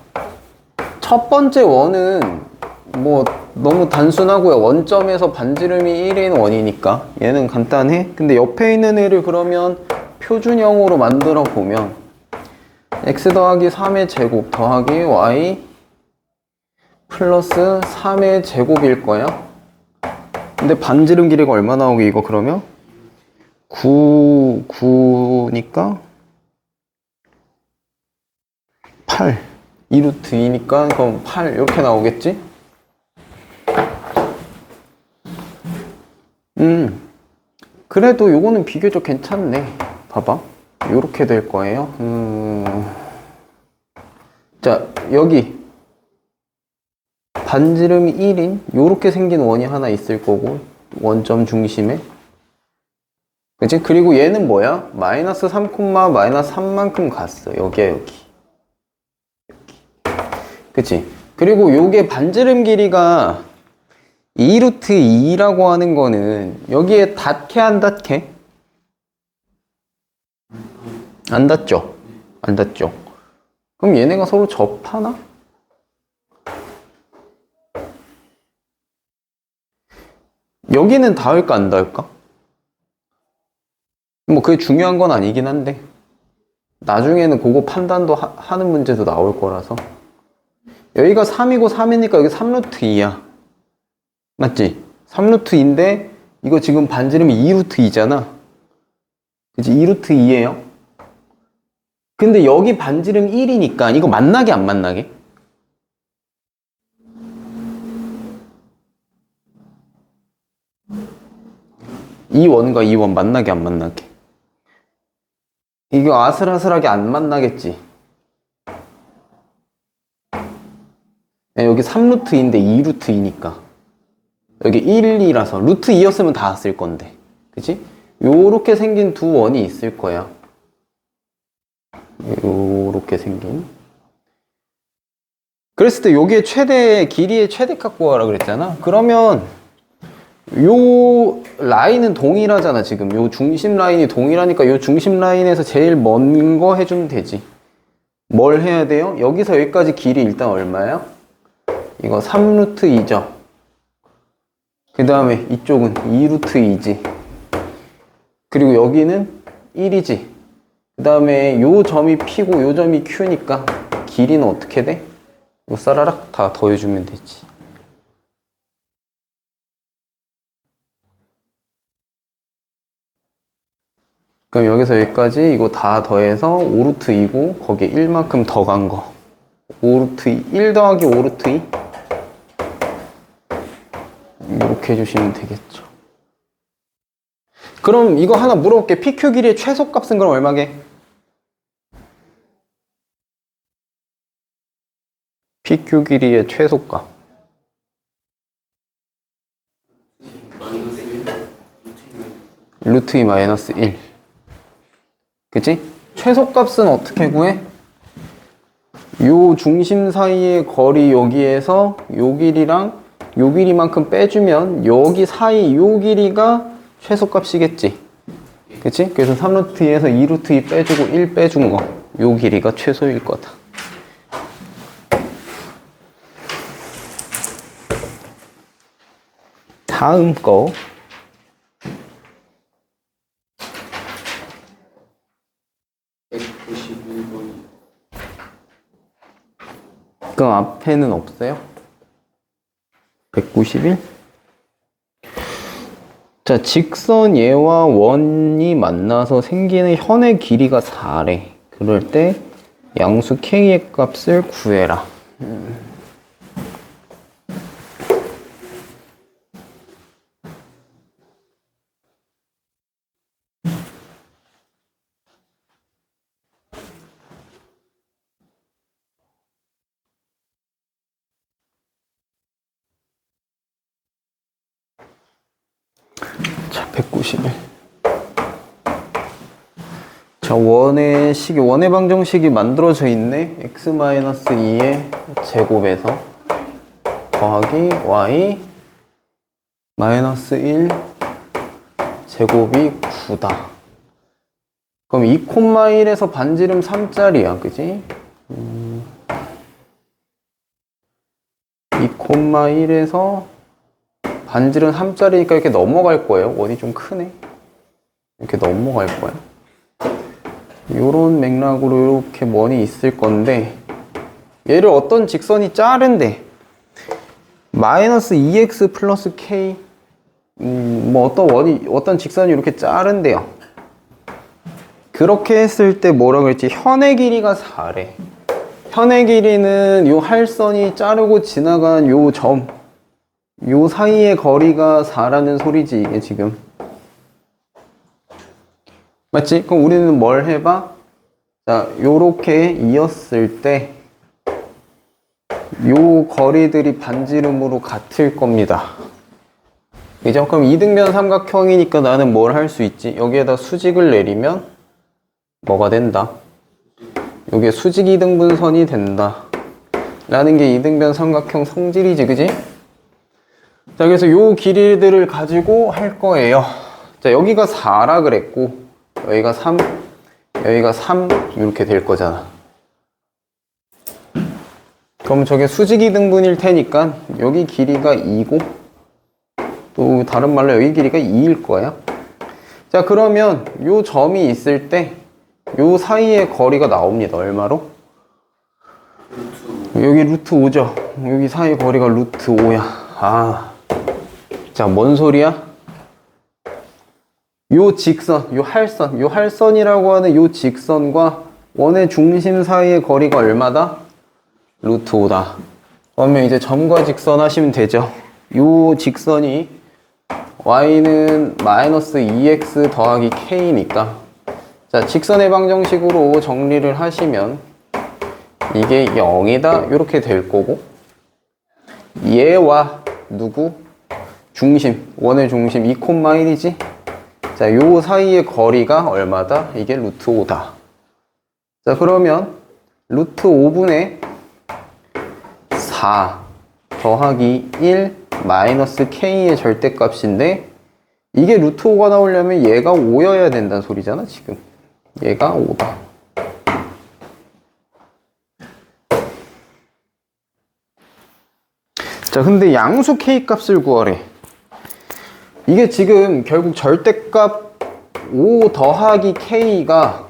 첫 번째 원은 뭐 너무 단순하고요. 원점에서 반지름이 1인 원이니까 얘는 간단해. 근데 옆에 있는 애를 그러면 표준형으로 만들어 보면 x 더하기 3의 제곱 더하기 y 플러스 3의 제곱일 거야. 근데 반지름 길이가 얼마 나오게 이거 그러면? 9니까 8 2루트 2니까 그럼 8 이렇게 나오겠지? 그래도 요거는 비교적 괜찮네. 봐봐. 요렇게 될 거예요. 자, 여기 반지름이 1인 요렇게 생긴 원이 하나 있을 거고 원점 중심에 그치? 그리고 얘는 뭐야? 마이너스 3, 마이너스 3만큼 갔어. 여기야 여기. 그치? 그리고 요게 반지름 길이가 2루트 2라고 하는 거는 여기에 닿게 안 닿게? 안 닿죠? 안 닿죠? 그럼 얘네가 서로 접하나? 여기는 닿을까 안 닿을까? 뭐 그게 중요한 건 아니긴 한데 나중에는 그거 판단도 하는 문제도 나올 거라서 여기가 3이고 3이니까 여기 3루트 2야. 맞지? 3루트 2인데 이거 지금 반지름이 2루트 2잖아. 그치? 2루트 2예요. 근데 여기 반지름 1이니까 이거 만나게 안 만나게? 이 원과 이 원 만나게 안 만나게? 이거 아슬아슬하게 안 만나겠지? 여기 3루트인데 2루트이니까 여기 1이라서 루트 2였으면 다 쓸 건데 그치? 요렇게 생긴 두 원이 있을 거야. 요렇게 생긴. 그랬을 때 요게 길이의 최대값 구하라 그랬잖아. 그러면 요 라인은 동일하잖아. 지금 요 중심 라인이 동일하니까 요 중심 라인에서 제일 먼 거 해주면 되지. 뭘 해야 돼요? 여기서 여기까지 길이 일단 얼마야? 이거 3루트 2죠. 그 다음에 이쪽은 2루트 2지. 그리고 여기는 1이지. 그 다음에 요 점이 P고 요 점이 Q니까 길이는 어떻게 돼? 요 싸라락 다 더해주면 되지. 그럼 여기서 여기까지 이거 다 더해서 5루트 2고 거기에 1만큼 더 간 거. 5루트 2, 1 더하기 5루트 2. 이렇게 해주시면 되겠죠. 그럼 이거 하나 물어볼게. PQ 길이의 최소값은 그럼 얼마게? PQ 길이의 최소값. 루트 2 마이너스 1. 그치? 최소값은 어떻게 구해? 요 중심 사이의 거리 여기에서 요 길이랑 요 길이만큼 빼주면 여기 사이 요 길이가 최소값이겠지. 그치? 그래서 3루트 2에서 2루트 2 빼주고 1 빼준 거. 요 길이가 최소일 거다. 다음 거. 그 앞에는 없어요? 191? 자, 직선 얘와 원이 만나서 생기는 현의 길이가 4래. 그럴 때 양수 k의 값을 구해라. 자, 191. 자, 원의 방정식이 만들어져 있네. x-2의 제곱에서 더하기 y 마이너스 1 제곱이 9다. 그럼 2,1에서 반지름 3짜리야, 그지? 2,1에서 반지름 3짜리니까 이렇게 넘어갈 거예요. 원이 좀 크네. 이렇게 넘어갈 거야. 요런 맥락으로 이렇게 원이 있을 건데, 얘를 어떤 직선이 자른데, 마이너스 2x 플러스 k, 뭐 어떤 직선이 이렇게 자른대요. 그렇게 했을 때 뭐라 그랬지? 현의 길이가 4래. 현의 길이는 요 할선이 자르고 지나간 요 점, 요 사이의 거리가 4라는 소리지, 이게 지금. 맞지? 그럼 우리는 뭘 해봐? 자, 요렇게 이었을 때, 요 거리들이 반지름으로 같을 겁니다. 그죠? 그럼 이등변 삼각형이니까 나는 뭘 할 수 있지? 여기에다 수직을 내리면 뭐가 된다? 요게 수직 이등분선이 된다. 라는 게 이등변 삼각형 성질이지, 그지? 자, 그래서 요 길이들을 가지고 할 거예요. 자, 여기가 4라 그랬고, 여기가 3, 여기가 3, 이렇게 될 거잖아. 그럼 저게 수직 이등분일 테니까, 여기 길이가 2고, 또 다른 말로 여기 길이가 2일 거야. 자, 그러면 요 점이 있을 때, 요 사이의 거리가 나옵니다. 얼마로? 여기 루트 5죠. 여기 사이 거리가 루트 5야. 자, 뭔 소리야? 요 직선, 요 할선이라고 하는 요 직선과 원의 중심 사이의 거리가 얼마다? 루트 5다. 그러면 이제 점과 직선 하시면 되죠. 요 직선이 y는 마이너스 2x 더하기 k니까, 자, 직선의 방정식으로 정리를 하시면 이게 0이다 이렇게 될 거고, 얘와 누구? 중심, 원의 중심 2,1이지? 자, 요 사이의 거리가 얼마다? 이게 루트 5다. 자, 그러면 루트 5분의 4 더하기 1 마이너스 k의 절대값인데, 이게 루트 5가 나오려면 얘가 5여야 된다는 소리잖아, 지금. 얘가 5다. 자, 근데 양수 k 값을 구하래. 이게 지금 결국 절대값 5 더하기 k가,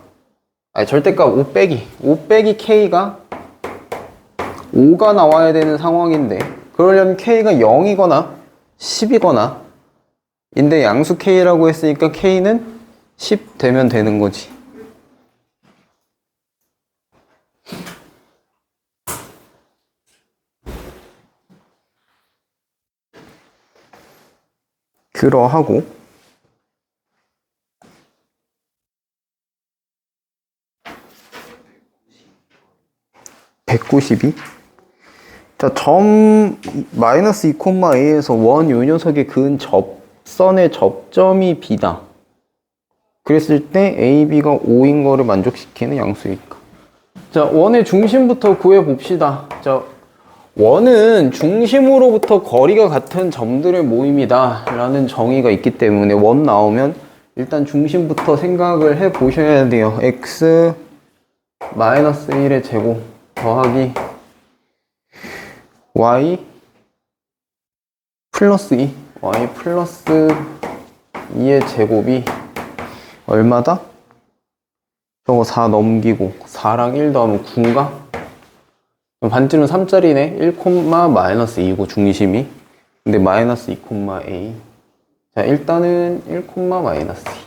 아니 절대값 5 빼기 k가 5가 나와야 되는 상황인데, 그러려면 k가 0이거나 10이거나 인데 양수 k라고 했으니까 k는 10 되면 되는 거지. 그러하고 192. 자, 점 마이너스 2,a에서 원 요 녀석의 그은 접선의 접점이 b다. 그랬을 때 AB가 5인 거를 만족시키는 양수일까? 자, 원의 중심부터 구해 봅시다. 자, 원은 중심으로부터 거리가 같은 점들의 모임이다 라는 정의가 있기 때문에 원 나오면 일단 중심부터 생각을 해 보셔야 돼요. x 마이너스 1의 제곱 더하기 y 플러스 2 y 플러스 2의 제곱이 얼마다? 저거 4 넘기고 4랑 1 더하면 9인가? 반지름 3짜리네. 1, 마이너스 2고 중심이. 근데 마이너스 2,a. 자, 일단은 1, 마이너스 2.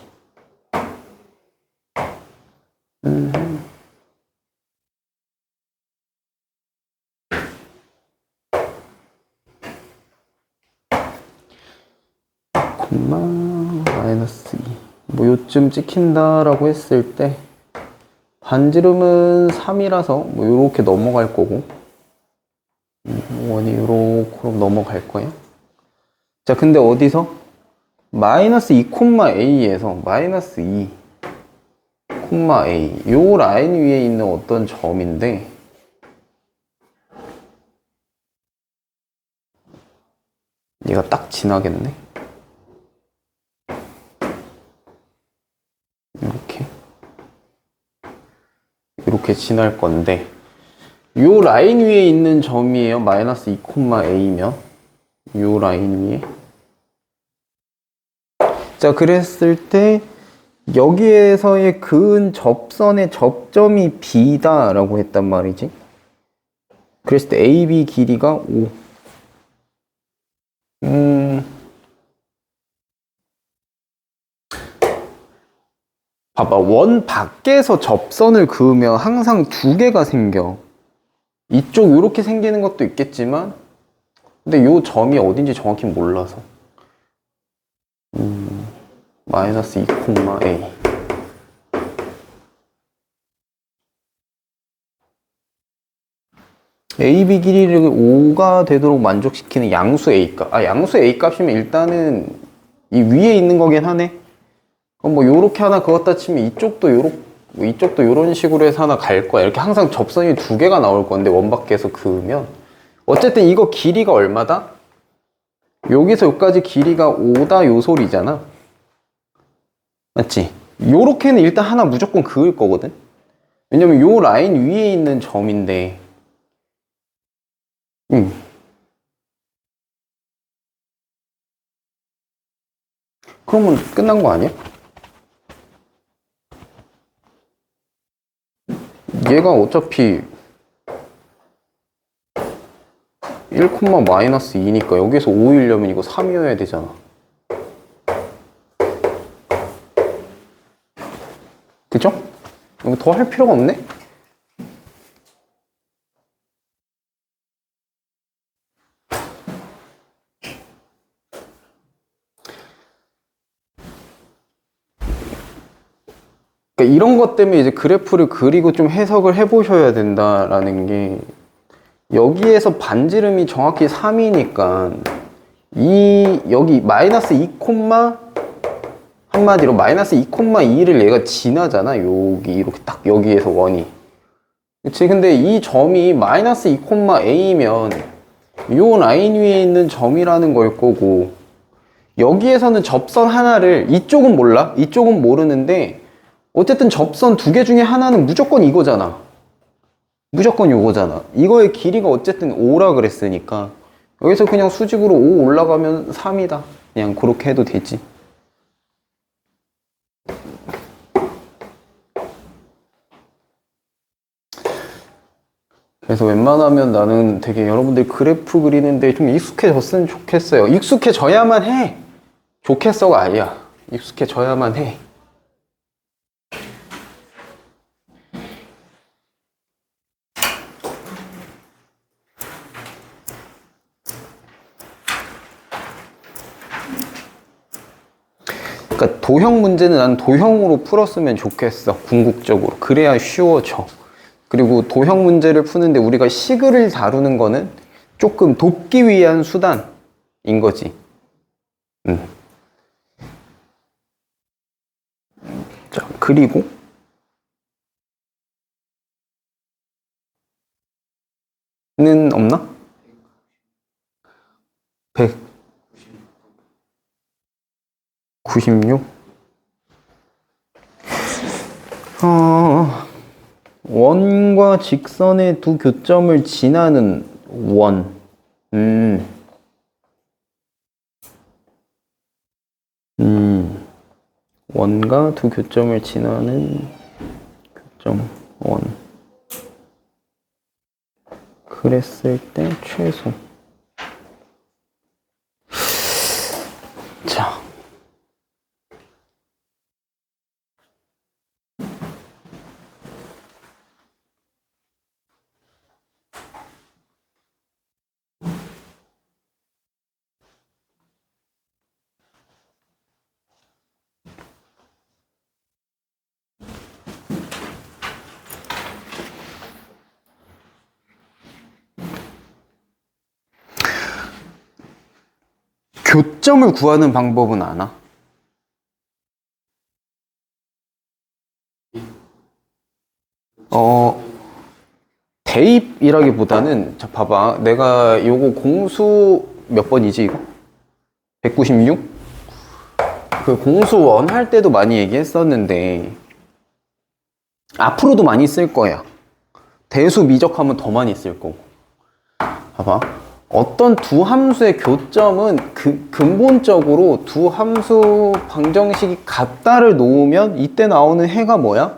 마이너스 2. 뭐 요쯤 찍힌다라고 했을 때 반지름은 3이라서 뭐 요렇게 넘어갈 거고 원이 요렇게 넘어갈 거예요. 자, 근데 어디서? 마이너스 2,a에서 마이너스 2, a 요 라인 위에 있는 어떤 점인데 얘가 딱 지나겠네. 이렇게 지날 건데 요 라인 위에 있는 점이에요. 마이너스 2,a면 요 라인 위에. 자, 그랬을 때 여기에서의 그은 접선의 접점이 b다 라고 했단 말이지. 그랬을 때 AB 길이가 5. 봐봐, 원 밖에서 접선을 그으면 항상 두 개가 생겨. 이쪽 이렇게 생기는 것도 있겠지만 근데 요 점이 어딘지 정확히 몰라서 마이너스 2,a AB 길이를 5가 되도록 만족시키는 양수 A값. 양수 A값이면 일단은 이 위에 있는 거긴 하네. 그럼 뭐 요렇게 하나 그었다 치면 이쪽도 이쪽도 요런 식으로 해서 하나 갈 거야. 이렇게 항상 접선이 두 개가 나올 건데 원 밖에서 그으면 어쨌든 이거 길이가 얼마다? 여기서 여기까지 길이가 5다 요 소리잖아. 맞지? 요렇게는 일단 하나 무조건 그을 거거든. 왜냐면 요 라인 위에 있는 점인데 그러면 끝난 거 아니야? 얘가 어차피 1, 마이너스 2니까 여기서 5이려면 이거 3이어야 되잖아. 그죠? 이거 더 할 필요가 없네? 그러니까 이런 것 때문에 이제 그래프를 그리고 좀 해석을 해보셔야 된다라는 게 여기에서 반지름이 정확히 3이니까 여기 마이너스 2, 한마디로 마이너스 2,2를 얘가 지나잖아. 여기 이렇게 딱 여기에서 원이. 그치? 근데 이 점이 마이너스 2,a면 요 라인 위에 있는 점이라는 걸 거고 여기에서는 접선 하나를 이쪽은 몰라. 이쪽은 모르는데 어쨌든 접선 두 개 중에 하나는 무조건 이거잖아. 무조건 요거잖아. 이거의 길이가 어쨌든 5라 그랬으니까 여기서 그냥 수직으로 5 올라가면 3이다. 그냥 그렇게 해도 되지. 그래서 웬만하면 나는 되게 여러분들 그래프 그리는데 좀 익숙해졌으면 좋겠어요. 익숙해져야만 해. 좋겠어가 아니야. 익숙해져야만 해. 그러니까 도형 문제는 난 도형으로 풀었으면 좋겠어. 궁극적으로. 그래야 쉬워져. 그리고 도형 문제를 푸는데 우리가 식을 다루는 거는 조금 돕기 위한 수단인 거지. 자, 그리고 는 없나? 196? 원과 직선의 두 교점을 지나는 원. 원과 두 교점을 지나는 교점 원. 그랬을 때 최소. 자. 교점을 구하는 방법은 아나? 대입이라기보다는, 자, 봐봐. 내가 요거 공수 몇 번이지, 이거? 196? 그 공수원 할 때도 많이 얘기했었는데, 앞으로도 많이 쓸 거야. 대수 미적하면 더 많이 쓸 거고. 봐봐. 어떤 두 함수의 교점은 근본적으로 두 함수 방정식이 같다를 놓으면 이때 나오는 해가 뭐야?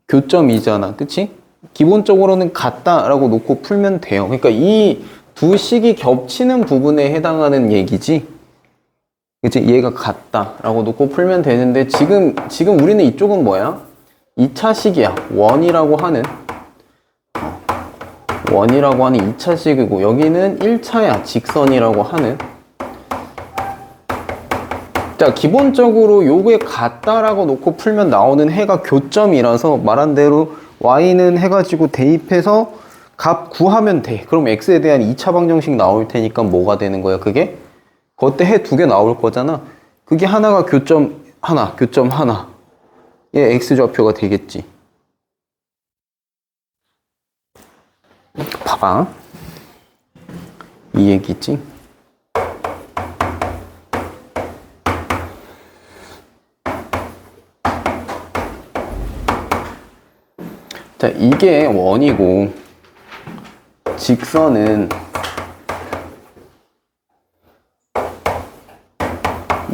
교점이잖아. 그치? 기본적으로는 같다라고 놓고 풀면 돼요. 그러니까 이 두 식이 겹치는 부분에 해당하는 얘기지. 그치? 얘가 같다라고 놓고 풀면 되는데 지금 우리는 이쪽은 뭐야? 2차 식이야. 원이라고 하는 2차 식이고 여기는 1차야. 직선이라고 하는. 자, 기본적으로 요게 같다라고 놓고 풀면 나오는 해가 교점이라서 말한 대로 y는 해가지고 대입해서 값 구하면 돼. 그럼 x에 대한 2차 방정식 나올 테니까 뭐가 되는 거야? 그게? 그때 해 두 개 나올 거잖아. 그게 하나가 교점 하나, 교점 하나. 얘 x좌표가 되겠지. 봐봐. 이 얘기지. 자, 이게 원이고 직선은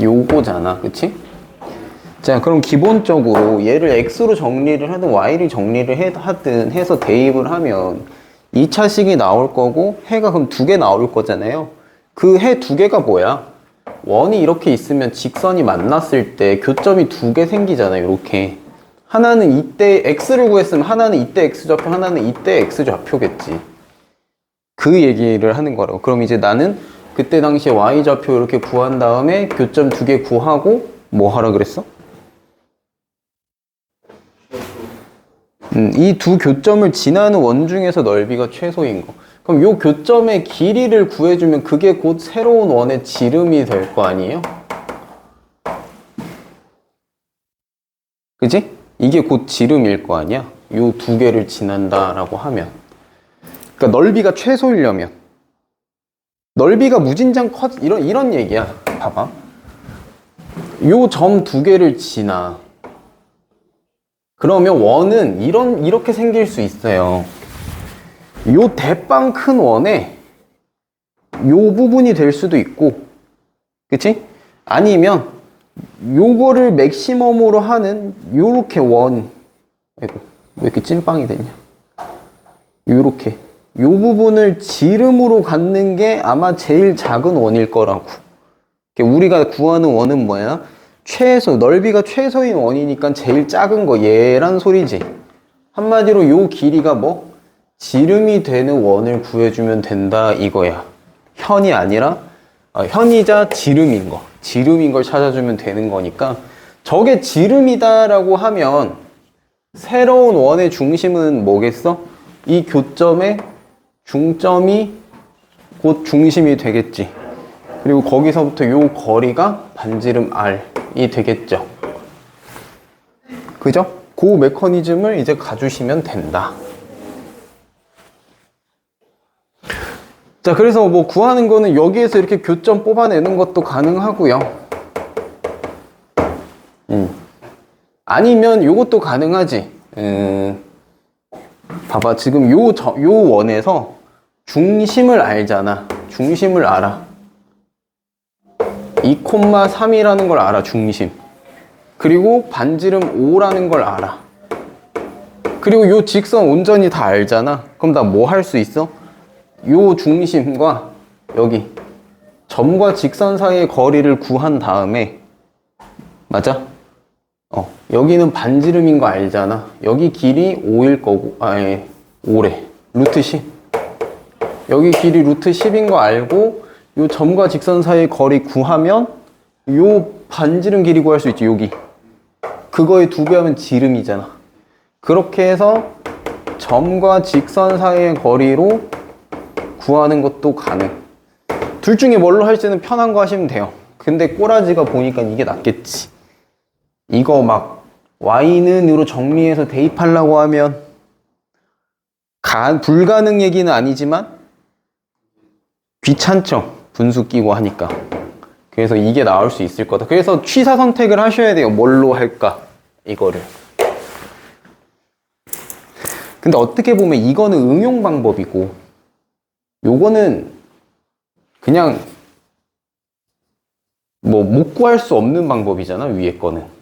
요거잖아. 그치? 자, 그럼 기본적으로 얘를 x로 정리를 하든 y를 정리를 하든 해서 대입을 하면 2차식이 나올 거고 해가 그럼 두 개 나올 거잖아요. 그 해 두 개가 뭐야? 원이 이렇게 있으면 직선이 만났을 때 교점이 두 개 생기잖아요. 이렇게. 하나는 이때 x를 구했으면 하나는 이때 x좌표, 하나는 이때 x좌표겠지. 그 얘기를 하는 거라고. 그럼 이제 나는 그때 당시에 y좌표 이렇게 구한 다음에 교점 두 개 구하고 뭐 하라 그랬어? 이 두 교점을 지나는 원 중에서 넓이가 최소인 거. 그럼 요 교점의 길이를 구해주면 그게 곧 새로운 원의 지름이 될 거 아니에요? 그지? 이게 곧 지름일 거 아니야? 요 두 개를 지난다라고 하면. 그러니까 넓이가 최소이려면. 넓이가 무진장 이런 얘기야. 봐봐. 요 점 두 개를 지나. 그러면 원은 이렇게 생길 수 있어요. 요 대빵 큰 원에 요 부분이 될 수도 있고, 그치? 아니면 요거를 맥시멈으로 하는 요렇게 원, 아이고 왜 이렇게 찐빵이 됐냐? 요렇게 요 부분을 지름으로 갖는 게 아마 제일 작은 원일 거라고. 우리가 구하는 원은 뭐야? 최소, 넓이가 최소인 원이니까 제일 작은 거 얘란 소리지. 한마디로 요 길이가 뭐? 지름이 되는 원을 구해주면 된다 이거야. 현이 아니라 현이자 지름인 거. 지름인 걸 찾아주면 되는 거니까 저게 지름이다라고 하면 새로운 원의 중심은 뭐겠어? 이 교점의 중점이 곧 중심이 되겠지. 그리고 거기서부터 요 거리가 반지름 R이 되겠죠. 그죠? 그 메커니즘을 이제 가주시면 된다. 자, 그래서 뭐 구하는 거는 여기에서 이렇게 교점 뽑아내는 것도 가능하고요. 아니면 요것도 가능하지. 봐봐, 지금 요 원에서 중심을 알잖아. 중심을 알아. 2,3이라는 걸 알아, 중심. 그리고 반지름 5라는 걸 알아. 그리고 요 직선 온전히 다 알잖아. 그럼 나 뭐 할 수 있어? 요 중심과 여기 점과 직선 사이의 거리를 구한 다음에, 맞아? 여기는 반지름인 거 알잖아. 여기 길이 5일 거고, 5래. 루트 10. 여기 길이 루트 10인 거 알고, 요 점과 직선 사이의 거리 구하면, 요 반지름 길이 구할 수 있지, 여기. 그거의 2배 하면 지름이잖아. 그렇게 해서 점과 직선 사이의 거리로 구하는 것도 가능. 둘 중에 뭘로 할지는 편한 거 하시면 돼요. 근데 꼬라지가 보니까 이게 낫겠지. 이거 막 y는으로 정리해서 대입하려고 하면 불가능 얘기는 아니지만 귀찮죠. 분수 끼고 하니까. 그래서 이게 나올 수 있을 거다. 그래서 취사 선택을 하셔야 돼요. 뭘로 할까? 이거를. 근데 어떻게 보면 이거는 응용 방법이고 요거는 그냥 뭐 못 구할 수 없는 방법이잖아, 위에 거는.